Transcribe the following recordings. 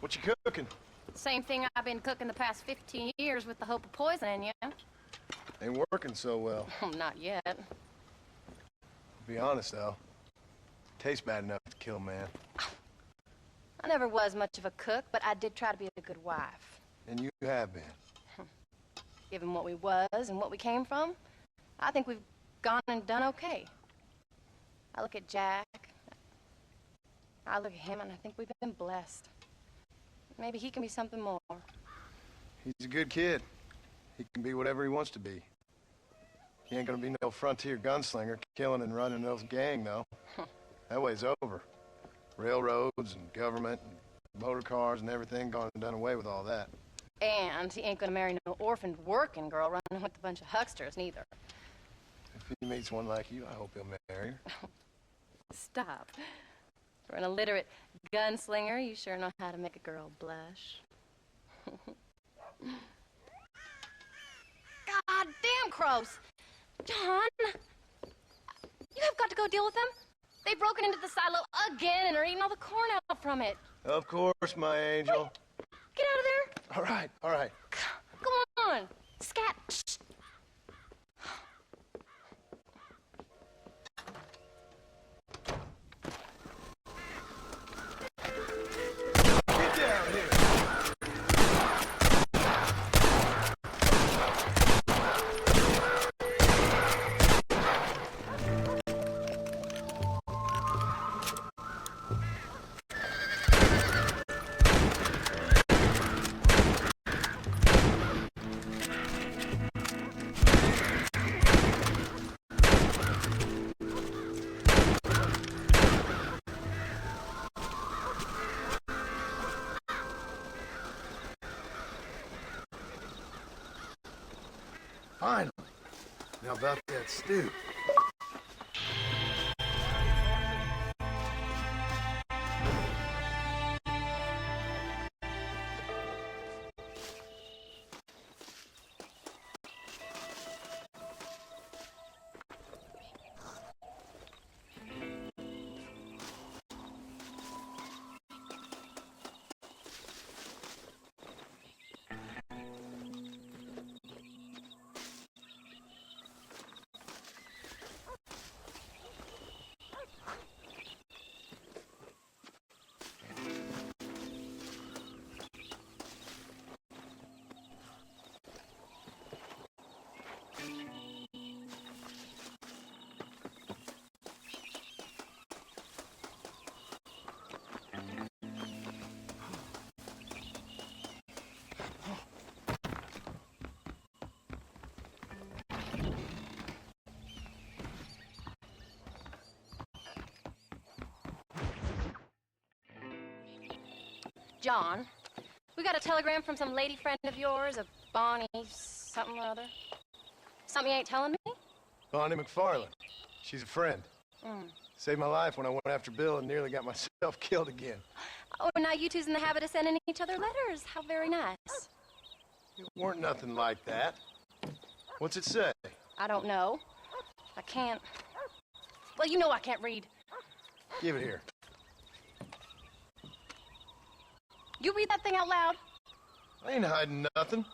What you cooking? Same thing I've been cooking the past 15 years with the hope of poisoning you. Ain't working so well. Not yet. To be honest, though, tastes bad enough to kill a man. I never was much of a cook, but I did try to be a good wife. And you have been. Given what we was and what we came from, I think we've gone and done okay. I look at Jack, I look at him, and I think we've been blessed. Maybe he can be something more. He's a good kid. He can be whatever he wants to be. He ain't gonna be no frontier gunslinger, killing and running no gang, though. That way's over. Railroads and government and motor cars and everything gone and done away with all that. And he ain't gonna marry no orphaned working girl running with a bunch of hucksters, neither. If he meets one like you, I hope he'll marry her. Stop. For an illiterate gunslinger, you sure know how to make a girl blush. God damn crows! John! You have got to go deal with them. They've broken into the silo again and are eating all the corn out from it. Of course, my angel. Wait. Get out of there. All right, all right. Go on. Scat. Shh. Get down here. Finally. Now about that stew. John, we got a telegram from some lady friend of yours, a Bonnie something or other. Something you ain't telling me? Bonnie McFarland. She's a friend. Mm. Saved my life when I went after Bill and nearly got myself killed again. Oh, now you two's in the habit of sending each other letters. How very nice. It weren't nothing like that. What's it say? I don't know. I can't. Well, you know I can't read. Give it here. You read that thing out loud. I ain't hiding nothing.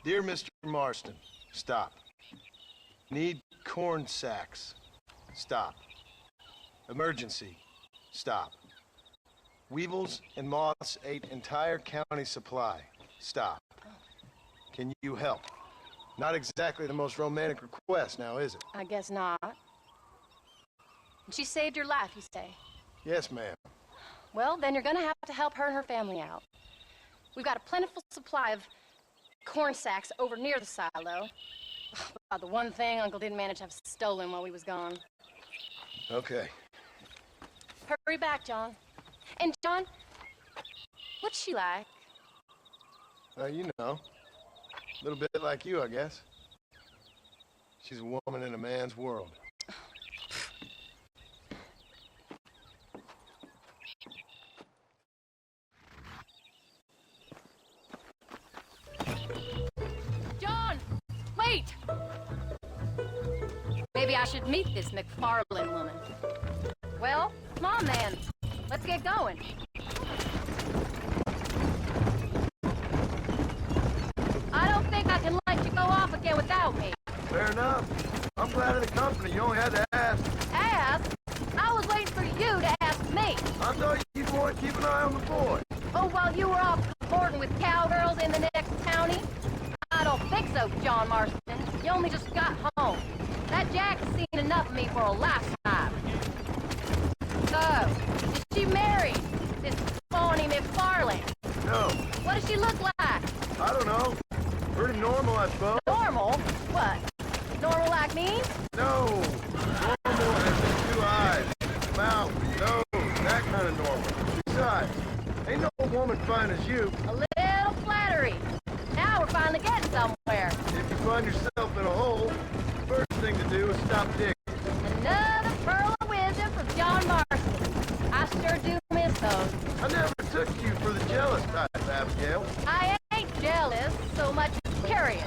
Dear Mr. Marston, stop. Need corn sacks. Stop. Emergency. Stop. Weevils and moths ate entire county supply. Stop. Can you help? Not exactly the most romantic request now, is it? I guess not. She saved your life, you say? Yes, ma'am. Well, then you're gonna have to help her and her family out. We've got a plentiful supply of corn sacks over near the silo. The one thing Uncle didn't manage to have stolen while we was gone. Okay. Hurry back, John. And John, what's she like? You know, a little bit like you, I guess. She's a woman in a man's world. John, wait! Maybe I should meet this McFarland woman. Well, come on then. Let's get going. I don't think I can let you go off again without me. Fair enough. I'm glad of the company. You only had to ask. Ask? I was waiting for you to ask me. I thought you'd want to keep an eye on the boy. Oh, while you were off cavorting with cowgirls in the next county? I don't think so, John Marston. You only just got home. That Jack's seen enough of me for a lifetime. So, is she married? This phony McFarlane? No. What does she look like? I don't know. Pretty normal, I suppose. Normal? What? Normal like me? No. Normal as in 2 eyes, mouth, nose, that kind of normal. Besides, ain't no woman fine as you. A little flattery. Now we're finally getting somewhere. If you find yourself in a hole, the first thing to do is stop digging. Another pearl of wisdom from John Marston. I sure do miss those. I never took you for the jealous type, Abigail. I ain't jealous so much as curious.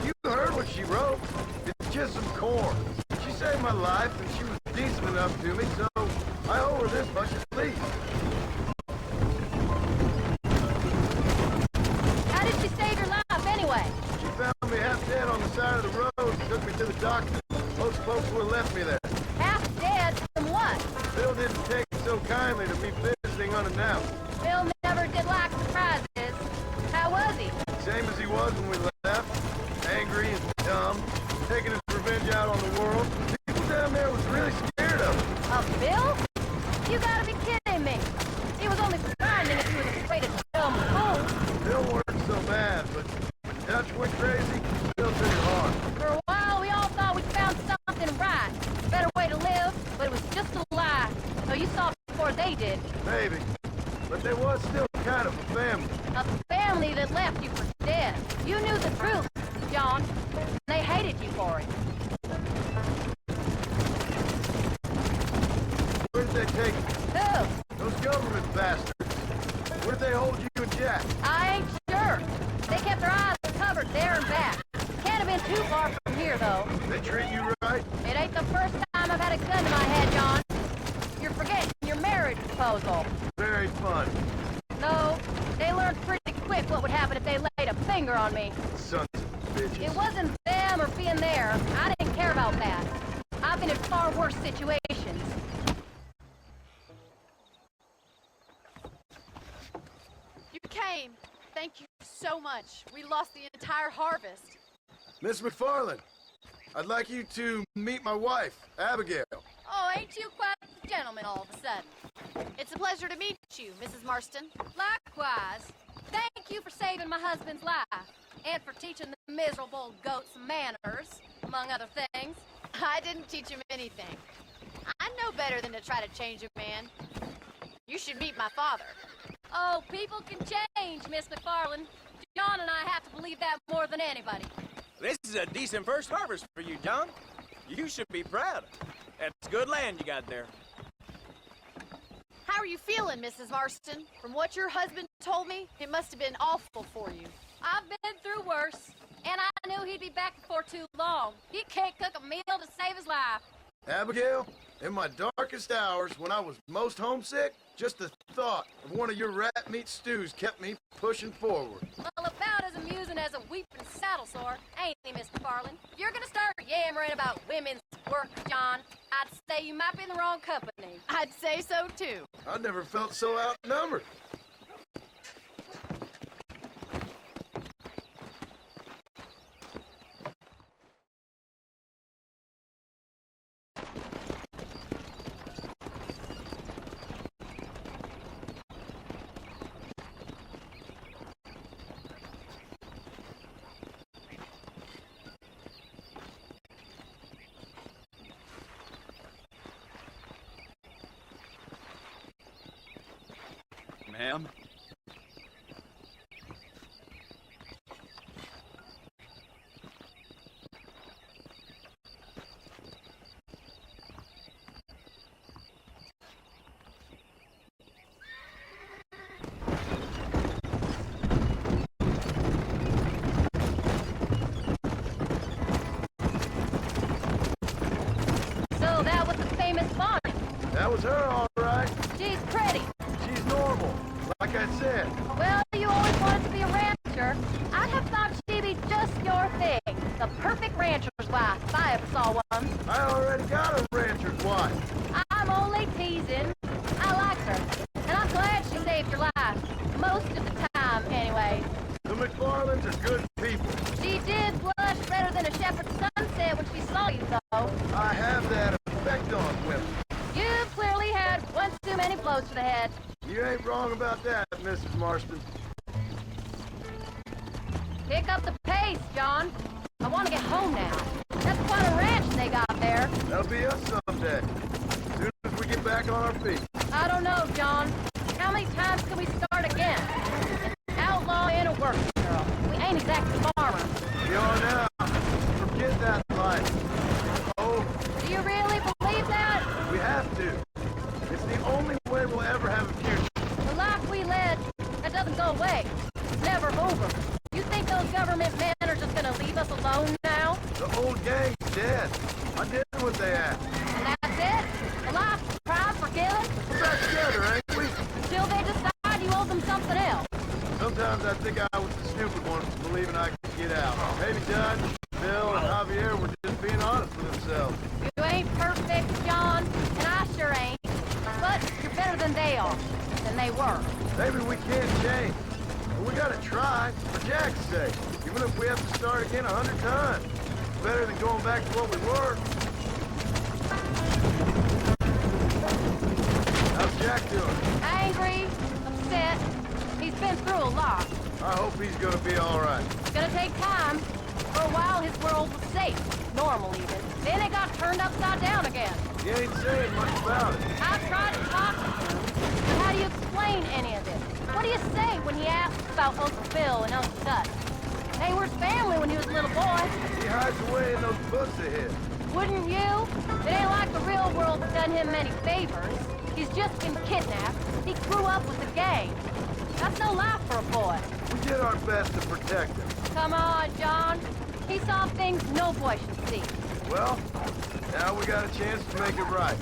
You heard what she wrote. It's just some corn. She saved my life, and she was decent enough to me, so I owe her this much at least. How did she save your life anyway? She found me half dead on the side of the road and took me to the doctor. Most folks would have left me there. Half dead from what? Bill didn't take so kindly to me visiting unannounced. Bill never did like surprises. How was he? Same as he was when we left. Angry and dumb. Taking his revenge out on the world. People down there was really scared of him. Of Bill? You gotta be kidding me. He was only grinding if he was afraid of dumb fools. Bill weren't so bad, but when Dutch went crazy, Bill took it hard. For a while, we all thought we'd found something right. A better way to live, but it was just a lie. So you saw it before they did. Maybe. But there was still kind of a family. A family that left you for dead. You knew the truth, John. They hated you for it. Where did they take you? Who? Those government bastards. Where did they hold you and Jack? I ain't sure. They kept their eyes covered there and back. Can't have been too far from here, though. They treat you right? It ain't the first time I've had a gun to my head, John. You're forgetting your marriage proposal. Very fun. No, they learned pretty quick what would happen if they laid a finger on me. Sons of bitches. It wasn't them or being there. I didn't care about that. I've been in far worse situations. You came. Thank you so much. We lost the entire harvest. Miss McFarlane, I'd like you to meet my wife, Abigail. Oh, ain't you quite a gentleman all of a sudden? It's a pleasure to meet you, Mrs. Marston. Likewise. Thank you for saving my husband's life. And for teaching the miserable goats manners, among other things. I didn't teach him anything. I know better than to try to change a man. You should meet my father. Oh, people can change, Miss McFarlane. John and I have to believe that more than anybody. This is a decent first harvest for you, John. You should be proud. That's good land you got there. How are you feeling, Mrs. Marston? From what your husband told me, it must have been awful for you. I've been through worse, and I knew he'd be back before too long. He can't cook a meal to save his life. Abigail, in my darkest hours, when I was most homesick, just the thought of one of your rat meat stews kept me pushing forward. Well, about as amusing as a weeping saddle sore, ain't he, Mr. Farland? If you're gonna start yammering about women's work, John, I'd say you might be in the wrong company. I'd say so, too. I never felt so outnumbered. Ma'am? So that was the famous bonnet. That was her, all right. She's pretty. She's normal, like I said. Well, you always wanted to be a rancher. I'd have thought she'd be just your thing. The perfect rancher's wife, if I ever saw one. I already got a rancher's wife. I'm only teasing. I like her, and I'm glad she saved your life. Most of the time, anyway. The McFarlands are good people. She did blush better than a shepherd's sunset when she saw you, though. I have that effect on women. You've clearly had one too many blows to the head. You ain't wrong about that, Mrs. Marston. Pick up the pace, John. I want to get home now. That's quite a ranch they got there. That'll be us someday. As soon as we get back on our feet. I don't know, John. How many times can we start again? An outlaw and a working girl. We ain't exactly farmers. We are now. Forget that life. Oh, Do you really believe that? we have to. It's the only way we'll ever have a future. The life we led, that doesn't go away. It's never over. You think those government men are just gonna leave us alone now? The old gang's dead. I did what they asked. And that's it? A life pride forgiven? We're back together, ain't we? Till they decide you owe them something else. Sometimes I think I was the stupid one for believing I could get out. Maybe Dutch, Bill, and Javier were just being honest with themselves. You ain't perfect, John, and I sure ain't. But you're better than they are, than they were. Maybe we can't change. But we gotta try, for Jack's sake. Even if we have to start again 100 times. It's better than going back to what we were. How's Jack doing? Angry, upset. He's been through a lot. I hope he's gonna be alright. It's gonna take time. For a while, his world was safe. Normal, even. Then it got turned upside down again. He ain't saying much about it. I've tried to talk to him. But how do you explain any of this? What do you say when he asks about Uncle Phil and Uncle Dutch? They were his family when he was a little boy. He hides away in those books of his. Wouldn't you? It ain't like the real world's done him many favors. He's just been kidnapped. He grew up with the gang. That's no life for a boy. We did our best to protect him. Come on, John. He saw things no boy should see. Well, now we got a chance to make it right.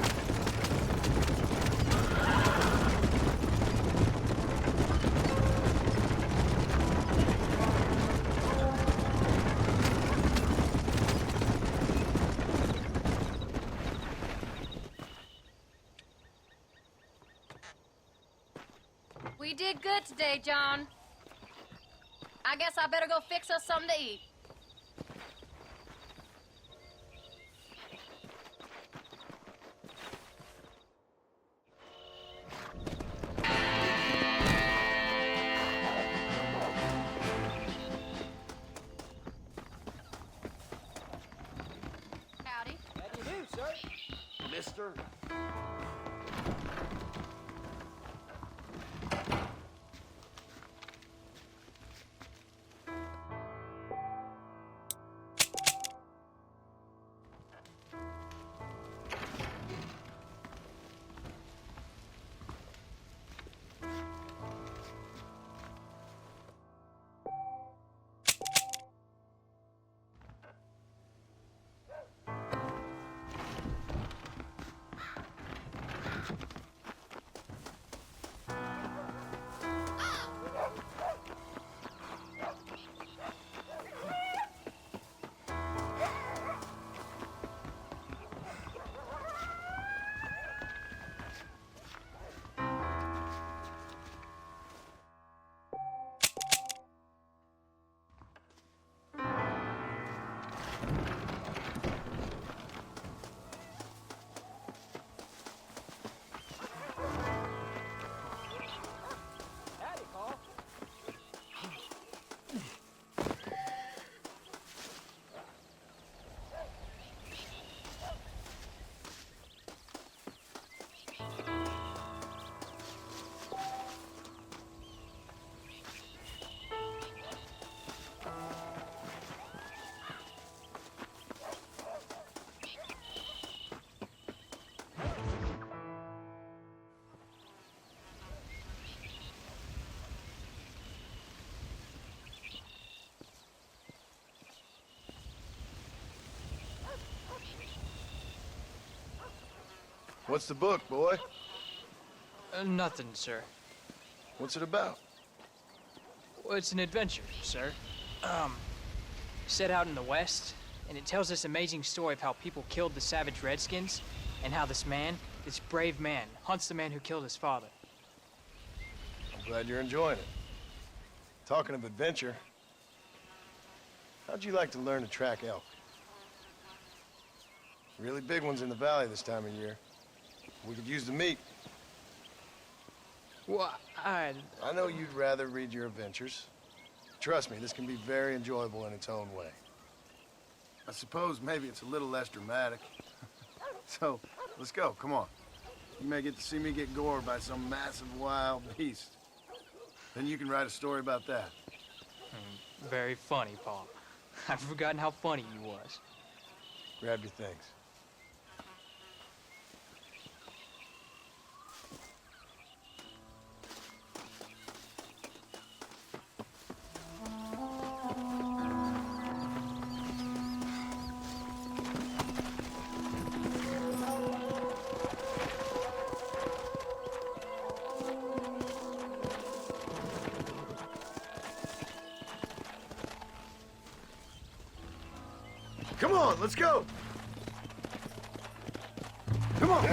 We did good today, John. I guess I better go fix us something to eat. Howdy. How do you do, sir? Mister? What's the book, boy? Nothing, sir. What's it about? Well, it's an adventure, sir. Set out in the West, and it tells this amazing story of how people killed the savage Redskins, and how this man, this brave man, hunts the man who killed his father. I'm glad you're enjoying it. Talking of adventure, how'd you like to learn to track elk? Really big ones in the valley this time of year. We could use the meat. Well, I know you'd rather read your adventures. Trust me, this can be very enjoyable in its own way. I suppose maybe it's a little less dramatic. So, let's go, come on. You may get to see me get gored by some massive wild beast. Then you can write a story about that. Very funny, Paul. I've forgotten how funny you was. Grab your things. Come on, let's go! Come on!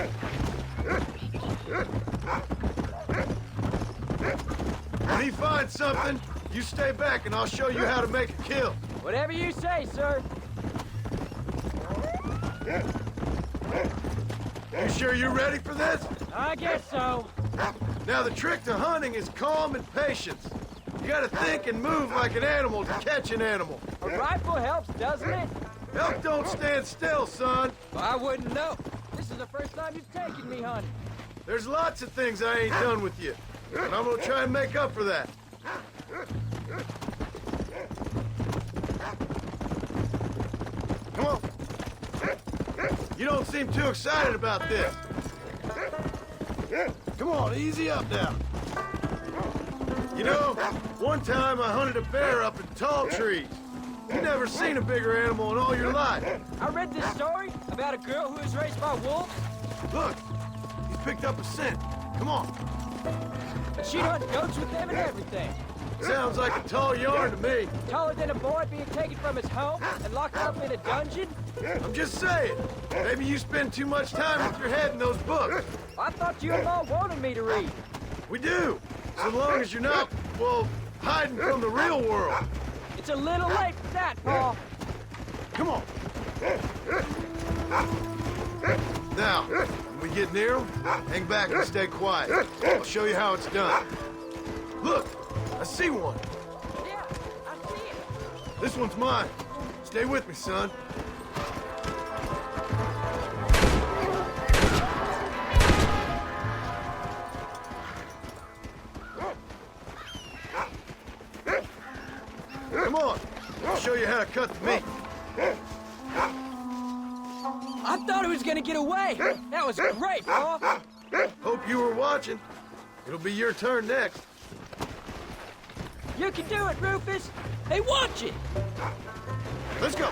When he finds something, you stay back and I'll show you how to make a kill. Whatever you say, sir. You sure you're ready for this? I guess so. Now the trick to hunting is calm and patience. You gotta think and move like an animal to catch an animal. A rifle helps, doesn't it? Elk don't stand still, son. I wouldn't know. This is the first time you've taken me hunting. There's lots of things I ain't done with you, and I'm gonna try and make up for that. Come on. You don't seem too excited about this. Come on, easy up now. You know, one time I hunted a bear up in tall trees. You never seen a bigger animal in all your life. I read this story about a girl who was raised by wolves. Look, he's picked up a scent. Come on. But she'd hunt goats with them and everything. Sounds like a tall yarn to me. Taller than a boy being taken from his home and locked up in a dungeon? I'm just saying. Maybe you spend too much time with your head in those books. I thought you all wanted me to read. We do. So long as you're not, well, hiding from the real world. It's a little late for that, Paul. Come on. Now, when we get near them, hang back and stay quiet. I'll show you how it's done. Look, I see one. Yeah, I see it. This one's mine. Stay with me, son. Come on. I'll show you how to cut the meat. I thought it was gonna get away. That was great, Paul. Hope you were watching. It'll be your turn next. You can do it, Rufus. They want you. Let's go.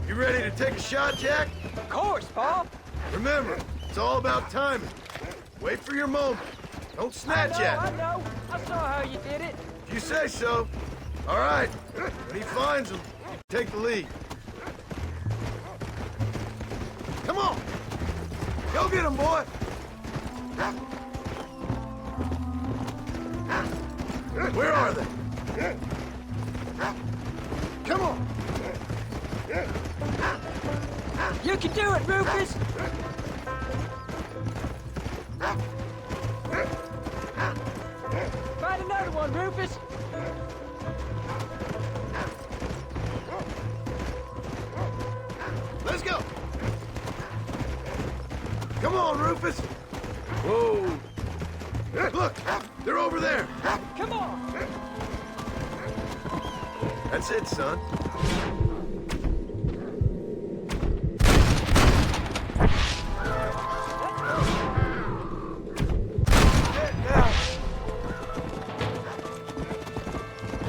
You ready to take a shot, Jack? Of course, Paul. Remember, it's all about timing. Wait for your moment. Don't snatch at I it. know. I saw how you did it. If you say so. All right. When he finds him, you take the lead. Come on. Go get him, boy. Where are they? Come on. You can do it, Rufus. Find another one, Rufus. Let's go. Come on, Rufus. Whoa. Look, they're over there. Come on. That's it, son.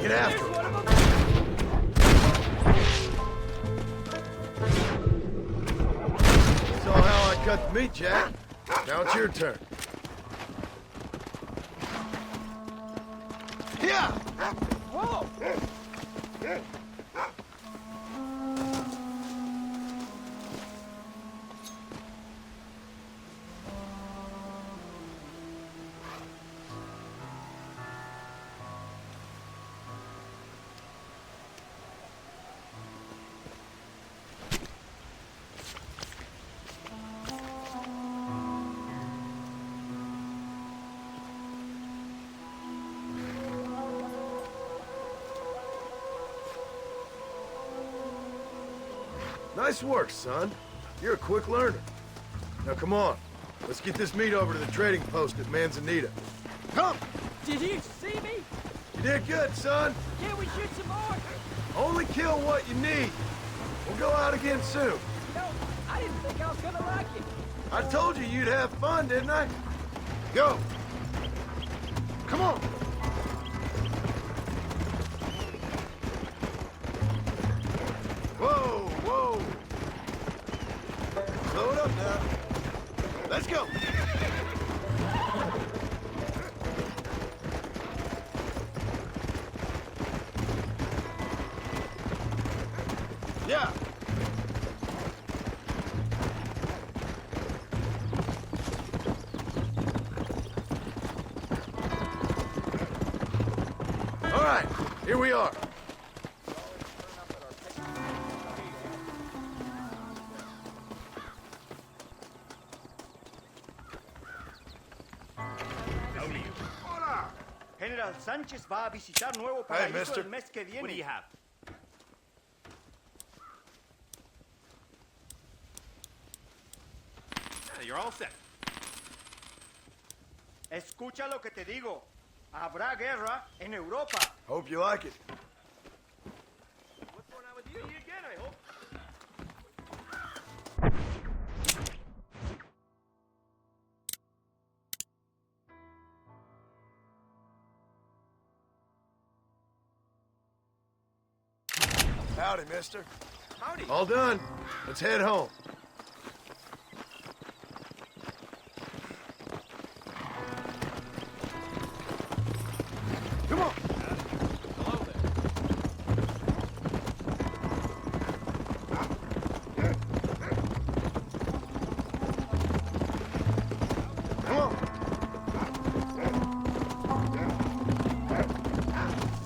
Get after There's him. one of them. Saw how I cut the meat, Jack. Now it's your turn. Yeah! Whoa! Nice work, son. You're a quick learner. Now come on. Let's get this meat over to the trading post at Manzanita. Come! Did you see me? You did good, son. Can we shoot some more? Only kill what you need. We'll go out again soon. No, I didn't think I was gonna like it. I told you you'd have fun, didn't I? Go! Come on! Whoa, whoa! Slow it up now. Let's go! Yeah! All right, here we are. Hola. General Sánchez va a visitar Nuevo Hey, Paraíso mister. el mes que viene. What do you have? You're all set. Escucha lo que te digo. Habrá guerra en Europa. Hope you like it. What's going on with you? See you again, I hope. Howdy, mister. Howdy. All done. Let's head home. Come on. Hello there. Come on.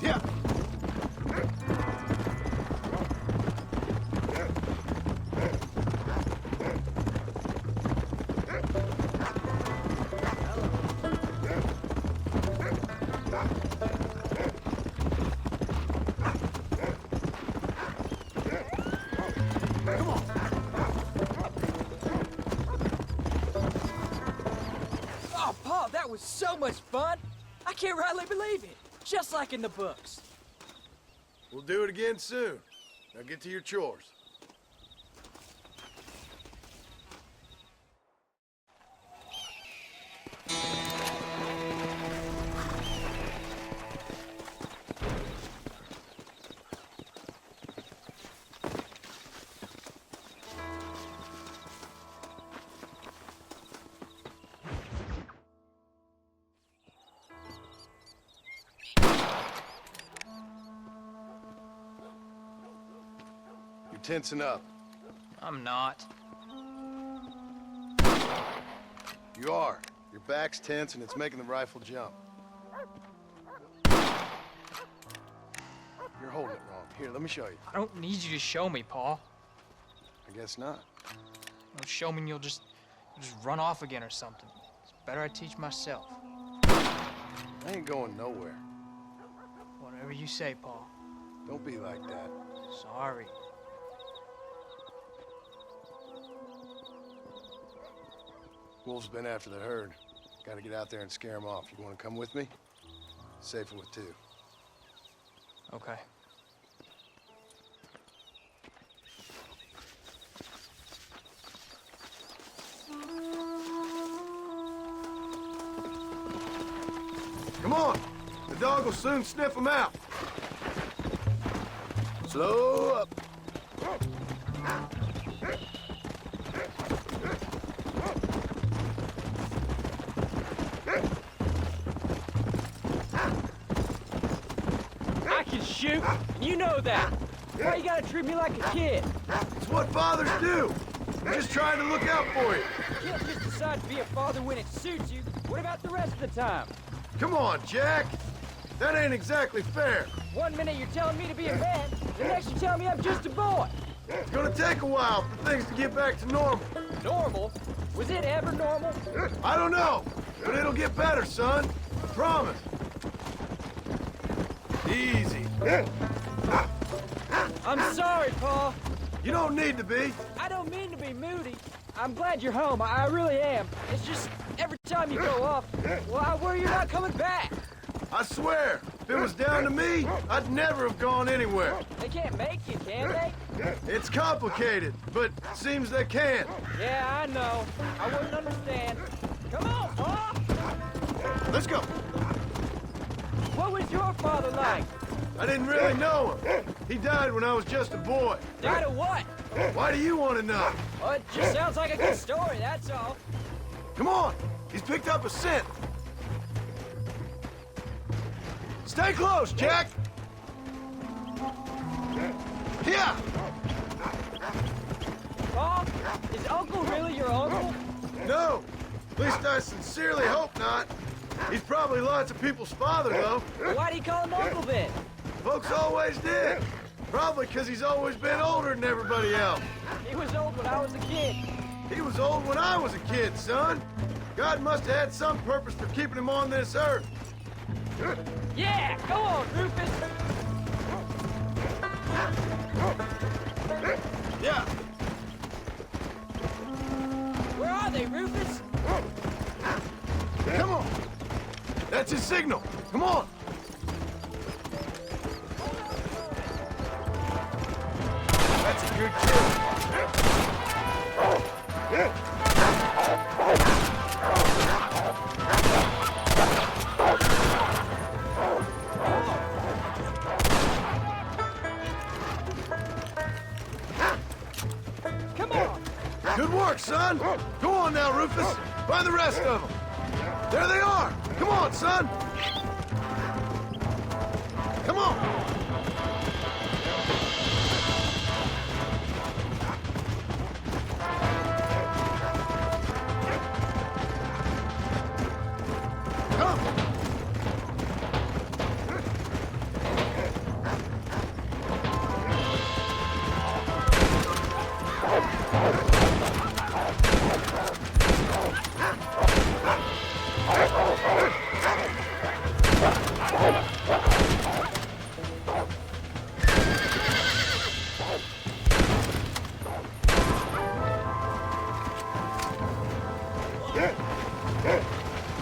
Yeah. Oh, Paul, that was so much fun. I can't rightly believe it. Just like in the books. We'll do it again soon. Now get to your chores. You're tensing up. I'm not. You are. Your back's tense and it's making the rifle jump. You're holding it wrong. Here, let me show you. I don't need you to show me, Paul. I guess not. Don't show me and you'll just run off again or something. It's better I teach myself. I ain't going nowhere. Whatever you say, Paul. Don't be like that. Sorry. Wolves been after the herd. Gotta get out there and scare them off. You wanna come with me? Safer with two. Okay. Come on. The dog will soon sniff them out. Slow up. shoot, and you know that. Why you gotta treat me like a kid? It's what fathers do. I'm just trying to look out for you. You can't just decide to be a father when it suits you. What about the rest of the time? Come on, Jack. That ain't exactly fair. One minute you're telling me to be a man, the next you're telling me I'm just a boy. It's gonna take a while for things to get back to normal. Normal? Was it ever normal? I don't know, but it'll get better, son. I promise. Easy. I'm sorry, Pa. You don't need to be. I don't mean to be moody. I'm glad you're home. I really am. It's just every time you go off, well, I worry you're not coming back. I swear, if it was down to me, I'd never have gone anywhere. They can't make you, can they? It's complicated, but seems they can. Yeah, I know. I wouldn't understand. Come on, Pa! Let's go. What was your father like? I didn't really know him. He died when I was just a boy. Died of what? Why do you want to know? Well, it just sounds like a good story, that's all. Come on, he's picked up a scent. Stay close, Jack. Here. Pa, is Uncle really your uncle? No, at least I sincerely hope not. He's probably lots of people's father, though. Well, why do you call him uncle then? Folks always did. Probably because he's always been older than everybody else. He was old when I was a kid. He was old when I was a kid, son. God must have had some purpose for keeping him on this earth. Yeah, go on, Rufus. Yeah. Where are they, Rufus? Come on. That's his signal. Come on. That's a good kill. Come on. Good work, son. Go on now, Rufus. Find the rest of them. There they are. Come on, son. Come on. Come.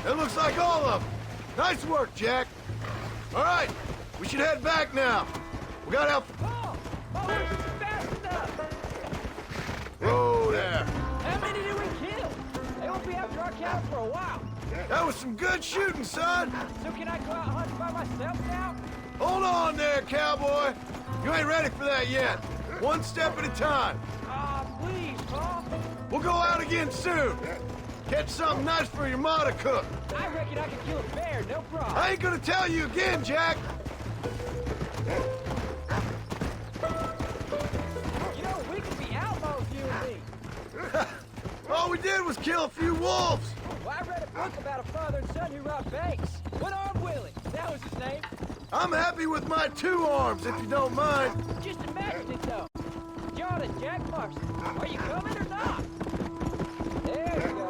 That looks like all of them. Nice work, Jack. All right, we should head back now. We got out. Oh, this is fast enough. Whoa there. How many did we kill? They won't be after our cows for a while. That was some good shooting, son. So can I go out hunting by myself now? Hold on there, cowboy. You ain't ready for that yet. One step at a time. Ah, please, Pa. We'll go out again soon. Catch something nice for your ma to cook. I reckon I could kill a bear, no problem. I ain't gonna tell you again, Jack. You know, we could be outlaws, you and me. All we did was kill a few wolves. Well, I read a book about a father and son who robbed banks. One-Armed Willie, that was his name. I'm happy with my 2 arms, if you don't mind. Just imagine it, though. John and Jack Marston, are you coming or not? There you go.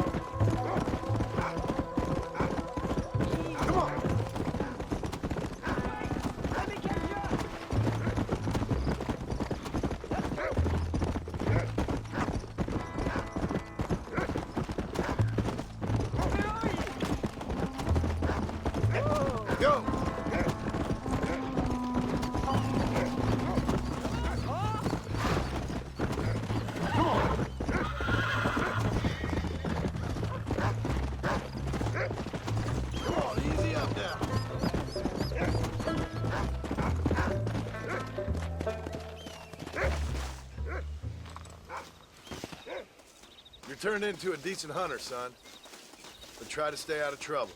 Come on. Let me catch you up. Let's go. Where are you? Whoa. Go. Come on, easy up now. You're turned into a decent hunter, son. But try to stay out of trouble.